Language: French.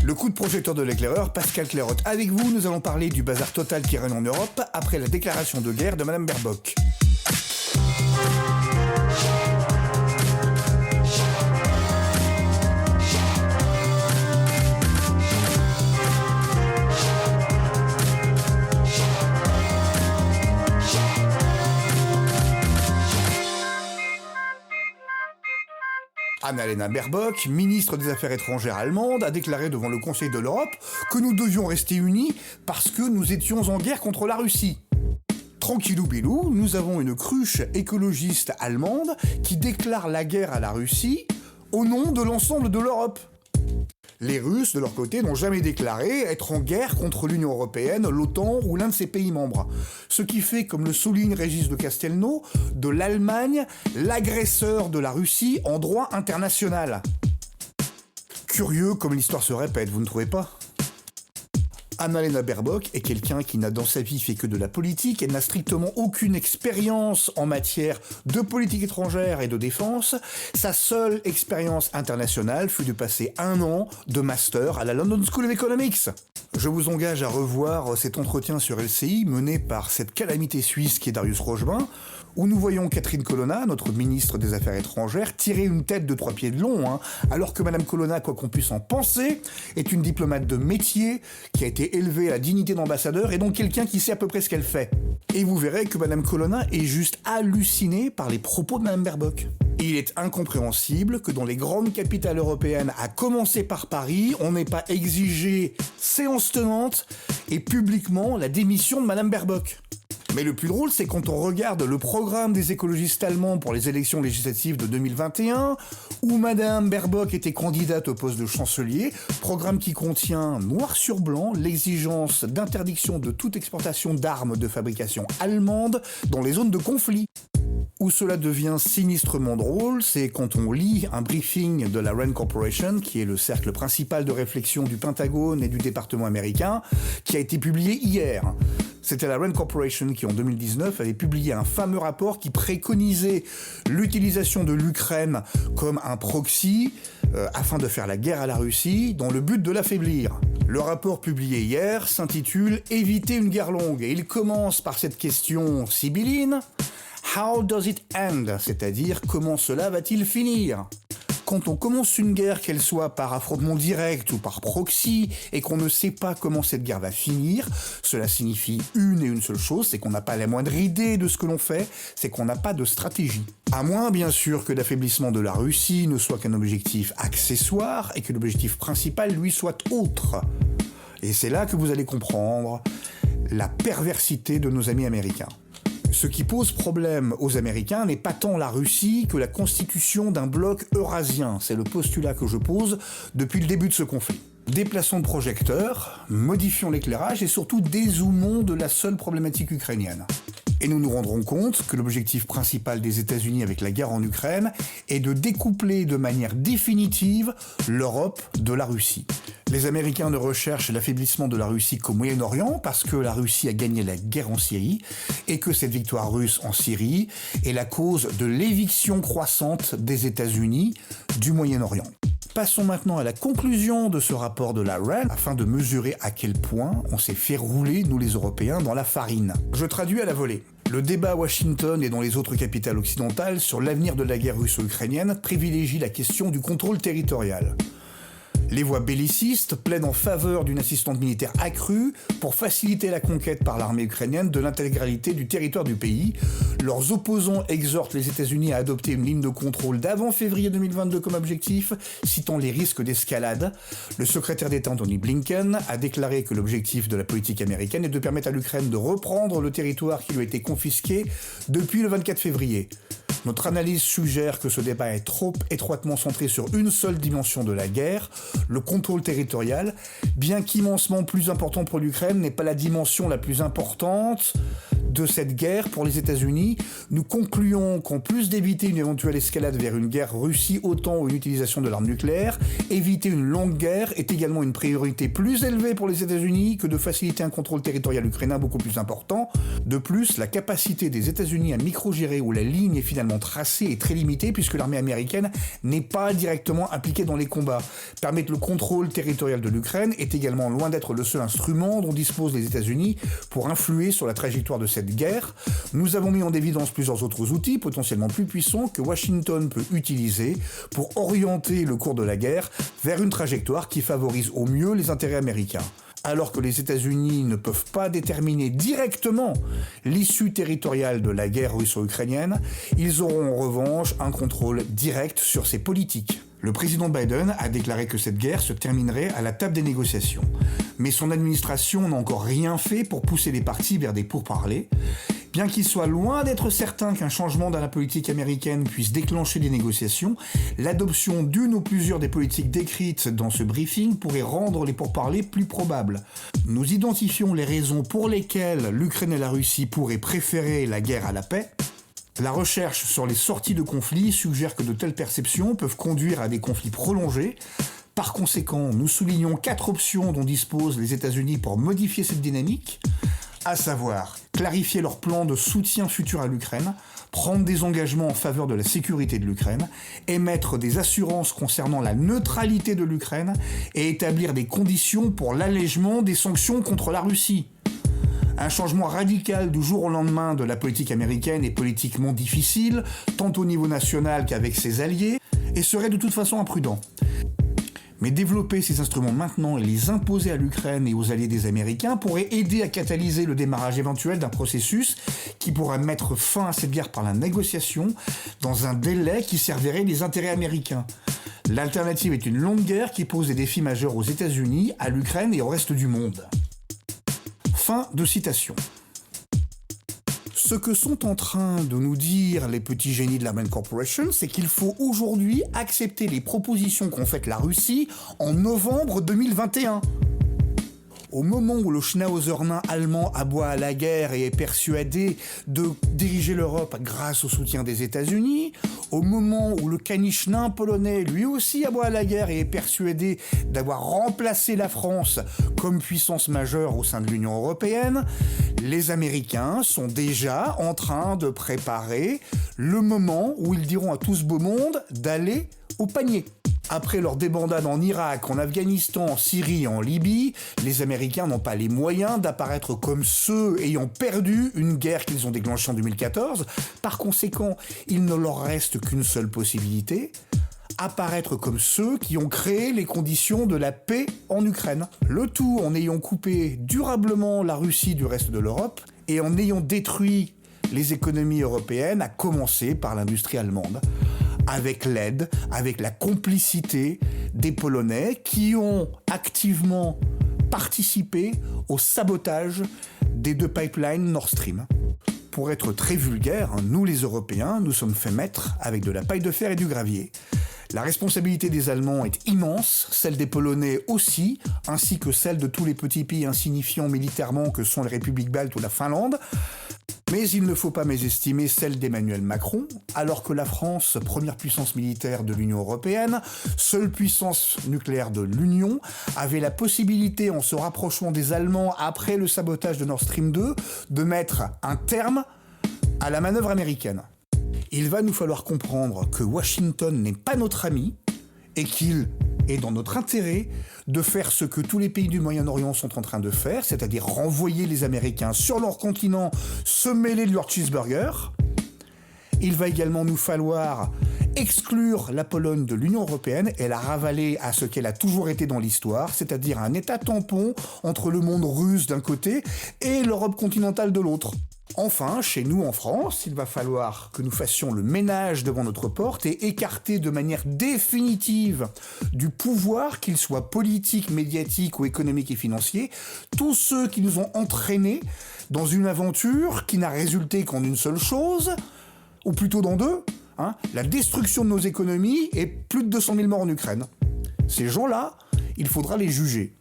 Le coup de projecteur de l'éclaireur, Pascal Clairotte avec vous, nous allons parler du bazar total qui règne en Europe après la déclaration de guerre de Madame Baerbock. Annalena Baerbock, ministre des Affaires étrangères allemande, a déclaré devant le Conseil de l'Europe que nous devions rester unis parce que nous étions en guerre contre la Russie. Tranquillou bilou, nous avons une cruche écologiste allemande qui déclare la guerre à la Russie au nom de l'ensemble de l'Europe. Les Russes, de leur côté, n'ont jamais déclaré être en guerre contre l'Union européenne, l'OTAN ou l'un de ses pays membres. Ce qui fait, comme le souligne Régis de Castelnau, de l'Allemagne l'agresseur de la Russie en droit international. Curieux comme l'histoire se répète, vous ne trouvez pas ? Annalena Baerbock est quelqu'un qui n'a dans sa vie fait que de la politique, elle n'a strictement aucune expérience en matière de politique étrangère et de défense. Sa seule expérience internationale fut de passer 1 an de master à la London School of Economics. Je vous engage à revoir cet entretien sur LCI mené par cette calamité suisse qui est Darius Rochebin, où nous voyons Catherine Colonna, notre ministre des Affaires étrangères, tirer une tête de 3 pieds de long, alors que Madame Colonna, quoi qu'on puisse en penser, est une diplomate de métier qui a été élevée à la dignité d'ambassadeur et donc quelqu'un qui sait à peu près ce qu'elle fait. Et vous verrez que Madame Colonna est juste hallucinée par les propos de Madame Baerbock. Il est incompréhensible que dans les grandes capitales européennes, à commencer par Paris, on n'ait pas exigé séance tenante et publiquement la démission de Madame Baerbock. Mais le plus drôle, c'est quand on regarde le programme des écologistes allemands pour les élections législatives de 2021, où Madame Baerbock était candidate au poste de chancelier, programme qui contient noir sur blanc l'exigence d'interdiction de toute exportation d'armes de fabrication allemande dans les zones de conflit. Où cela devient sinistrement drôle, c'est quand on lit un briefing de la Rand Corporation, qui est le cercle principal de réflexion du Pentagone et du département américain, qui a été publié hier. C'était la Rand Corporation qui, en 2019, avait publié un fameux rapport qui préconisait l'utilisation de l'Ukraine comme un proxy afin de faire la guerre à la Russie dans le but de l'affaiblir. Le rapport publié hier s'intitule « Éviter une guerre longue » et il commence par cette question sibylline « How does it end ?» c'est-à-dire « Comment cela va-t-il finir ?» Quand on commence une guerre, qu'elle soit par affrontement direct ou par proxy, et qu'on ne sait pas comment cette guerre va finir, cela signifie une et une seule chose, c'est qu'on n'a pas la moindre idée de ce que l'on fait, c'est qu'on n'a pas de stratégie. À moins, bien sûr, que l'affaiblissement de la Russie ne soit qu'un objectif accessoire, et que l'objectif principal, lui, soit autre. Et c'est là que vous allez comprendre la perversité de nos amis américains. Ce qui pose problème aux Américains n'est pas tant la Russie que la constitution d'un bloc eurasien. C'est le postulat que je pose depuis le début de ce conflit. Déplaçons le projecteur, modifions l'éclairage et surtout dézoomons de la seule problématique ukrainienne. Et nous nous rendrons compte que l'objectif principal des États-Unis avec la guerre en Ukraine est de découpler de manière définitive l'Europe de la Russie. Les Américains ne recherchent l'affaiblissement de la Russie qu'au Moyen-Orient parce que la Russie a gagné la guerre en Syrie et que cette victoire russe en Syrie est la cause de l'éviction croissante des États-Unis du Moyen-Orient. Passons maintenant à la conclusion de ce rapport de la RAND afin de mesurer à quel point on s'est fait rouler, nous les Européens, dans la farine. Je traduis à la volée. Le débat à Washington et dans les autres capitales occidentales sur l'avenir de la guerre russo-ukrainienne privilégie la question du contrôle territorial. Les voix bellicistes plaident en faveur d'une assistance militaire accrue pour faciliter la conquête par l'armée ukrainienne de l'intégralité du territoire du pays. Leurs opposants exhortent les États-Unis à adopter une ligne de contrôle d'avant février 2022 comme objectif, citant les risques d'escalade. Le secrétaire d'État Anthony Blinken a déclaré que l'objectif de la politique américaine est de permettre à l'Ukraine de reprendre le territoire qui lui a été confisqué depuis le 24 février. Notre analyse suggère que ce débat est trop étroitement centré sur une seule dimension de la guerre, le contrôle territorial, bien qu'immensement plus important pour l'Ukraine, n'est pas la dimension la plus importante de cette guerre pour les États-Unis, nous concluons qu'en plus d'éviter une éventuelle escalade vers une guerre Russie OTAN ou une utilisation de l'arme nucléaire, éviter une longue guerre est également une priorité plus élevée pour les États-Unis que de faciliter un contrôle territorial ukrainien beaucoup plus important. De plus, la capacité des États-Unis à micro-gérer où la ligne est finalement tracée est très limitée puisque l'armée américaine n'est pas directement impliquée dans les combats. Permettre le contrôle territorial de l'Ukraine est également loin d'être le seul instrument dont disposent les États-Unis pour influer sur la trajectoire de cette guerre. Nous avons mis en évidence plusieurs autres outils potentiellement plus puissants que Washington peut utiliser pour orienter le cours de la guerre vers une trajectoire qui favorise au mieux les intérêts américains. Alors que les États-Unis ne peuvent pas déterminer directement l'issue territoriale de la guerre russo-ukrainienne, ils auront en revanche un contrôle direct sur ses politiques. Le président Biden a déclaré que cette guerre se terminerait à la table des négociations. Mais son administration n'a encore rien fait pour pousser les parties vers des pourparlers. Bien qu'il soit loin d'être certain qu'un changement dans la politique américaine puisse déclencher des négociations, l'adoption d'une ou plusieurs des politiques décrites dans ce briefing pourrait rendre les pourparlers plus probables. Nous identifions les raisons pour lesquelles l'Ukraine et la Russie pourraient préférer la guerre à la paix. La recherche sur les sorties de conflits suggère que de telles perceptions peuvent conduire à des conflits prolongés. Par conséquent, nous soulignons 4 options dont disposent les États-Unis pour modifier cette dynamique, à savoir clarifier leur plan de soutien futur à l'Ukraine, prendre des engagements en faveur de la sécurité de l'Ukraine, émettre des assurances concernant la neutralité de l'Ukraine et établir des conditions pour l'allègement des sanctions contre la Russie. Un changement radical du jour au lendemain de la politique américaine est politiquement difficile, tant au niveau national qu'avec ses alliés, et serait de toute façon imprudent. Mais développer ces instruments maintenant et les imposer à l'Ukraine et aux alliés des Américains pourrait aider à catalyser le démarrage éventuel d'un processus qui pourrait mettre fin à cette guerre par la négociation dans un délai qui servirait les intérêts américains. L'alternative est une longue guerre qui pose des défis majeurs aux États-Unis, à l'Ukraine et au reste du monde. Fin de citation. Ce que sont en train de nous dire les petits génies de la Mann Corporation, c'est qu'il faut aujourd'hui accepter les propositions qu'ont faites la Russie en novembre 2021. Au moment où le Schnauzer nain allemand aboie à la guerre et est persuadé de diriger l'Europe grâce au soutien des États-Unis, au moment où le caniche nain polonais lui aussi aboie à la guerre et est persuadé d'avoir remplacé la France comme puissance majeure au sein de l'Union européenne, les Américains sont déjà en train de préparer le moment où ils diront à tout ce beau monde d'aller au panier. Après leur débandade en Irak, en Afghanistan, en Syrie et en Libye, les Américains n'ont pas les moyens d'apparaître comme ceux ayant perdu une guerre qu'ils ont déclenchée en 2014. Par conséquent, il ne leur reste qu'une seule possibilité, apparaître comme ceux qui ont créé les conditions de la paix en Ukraine. Le tout en ayant coupé durablement la Russie du reste de l'Europe et en ayant détruit les économies européennes, à commencer par l'industrie allemande. Avec l'aide, avec la complicité des Polonais qui ont activement participé au sabotage des 2 pipelines Nord Stream. Pour être très vulgaire, nous les Européens, nous sommes fait mettre avec de la paille de fer et du gravier. La responsabilité des Allemands est immense, celle des Polonais aussi, ainsi que celle de tous les petits pays insignifiants militairement que sont les républiques baltes ou la Finlande. Mais il ne faut pas mésestimer celle d'Emmanuel Macron, alors que la France, première puissance militaire de l'Union européenne, seule puissance nucléaire de l'Union, avait la possibilité, en se rapprochant des Allemands après le sabotage de Nord Stream 2, de mettre un terme à la manœuvre américaine. Il va nous falloir comprendre que Washington n'est pas notre ami et qu'il est dans notre intérêt de faire ce que tous les pays du Moyen-Orient sont en train de faire, c'est-à-dire renvoyer les Américains sur leur continent, se mêler de leur cheeseburger. Il va également nous falloir exclure la Pologne de l'Union européenne et la ravaler à ce qu'elle a toujours été dans l'histoire, c'est-à-dire un état tampon entre le monde russe d'un côté et l'Europe continentale de l'autre. Enfin, chez nous en France, il va falloir que nous fassions le ménage devant notre porte et écarter de manière définitive du pouvoir, qu'il soit politique, médiatique ou économique et financier, tous ceux qui nous ont entraînés dans une aventure qui n'a résulté qu'en une seule chose, ou plutôt dans 2, la destruction de nos économies et plus de 200 000 morts en Ukraine. Ces gens-là, il faudra les juger.